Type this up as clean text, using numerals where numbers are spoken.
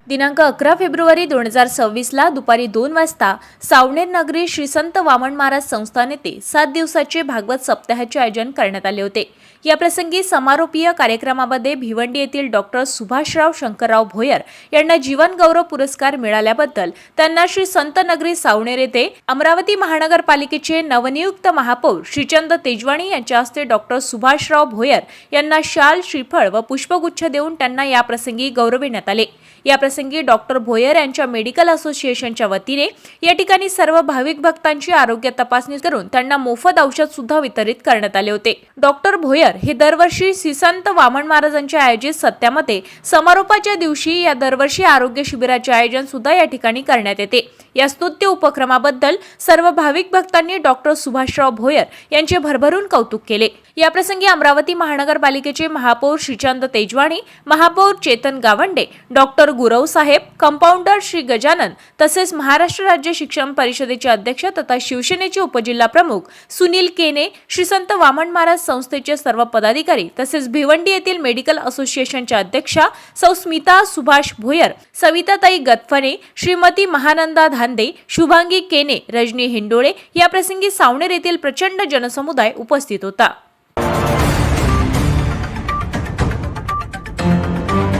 दिनांक 11 फेब्रुवारी 2026 ला दुपारी 2 वाजता सावनेर नगरी श्री संत वामन महाराज संस्थान येथे 7 दिवसाचे भागवत सप्ताहाचे आयोजन करण्यात आले होते। या प्रसंगी समारोपीय कार्यक्रमामध्ये भिवंडी येथील डॉक्टर सुभाषराव शंकरराव भोयर यांना जीवन गौरव पुरस्कार मिळाल्याबद्दल त्यांना श्री संत नगरी सावनेर येथे अमरावती महानगरपालिकेचे नवनियुक्त महापौर श्रीचंद तेजवाणी यांच्या हस्ते डॉक्टर सुभाषराव भोयर यांना शाल, श्रीफळ व पुष्पगुच्छ देऊन त्यांना या प्रसंगी गौरविण्यात आले। या प्रसंगी डॉक्टर भोयर यांच्या मेडिकल असोसिएशनच्या वतीने या ठिकाणी सर्व भाविक भक्तांची आरोग्य तपासणी करून त्यांना मोफत औषध सुद्धा वितरित करण्यात आले होते। डॉक्टर भोयर हे दरवर्षी श्री संत वामन महाराजांच्या आयोजित सत्यामध्ये समारोपाच्या दिवशी या दरवर्षी आरोग्य शिबिराचे आयोजन सुद्धा या ठिकाणी करण्यात येते। या स्तुत्य उपक्रमाबद्दल सर्व भाविक भक्तांनी डॉक्टर सुभाषराव भोयर यांचे भरभरून कौतुक केले। या प्रसंगी अमरावती महानगरपालिकेचे महापौर श्रीचंद तेजवाणी, महापौर चेतन गावंडे, डॉक्टर गुरव साहेब, कंपाऊंडर श्री गजानन तसेच महाराष्ट्र राज्य शिक्षण परिषदेचे अध्यक्ष तथा शिवसेनेचे उपजिल्हा प्रमुख सुनील केने, श्री संत वामन महाराज संस्थेचे सर्व पदाधिकारी तसेच भिवंडी येथील मेडिकल असोसिएशनच्या अध्यक्षा सौ स्मिता सुभाष भोयर, सविताताई गतफणे, श्रीमती महानंदा धांदे, शुभांगी केने, रजनी हिंडोळे या प्रसंगी सावनेर येथील प्रचंड जनसमुदाय उपस्थित होता।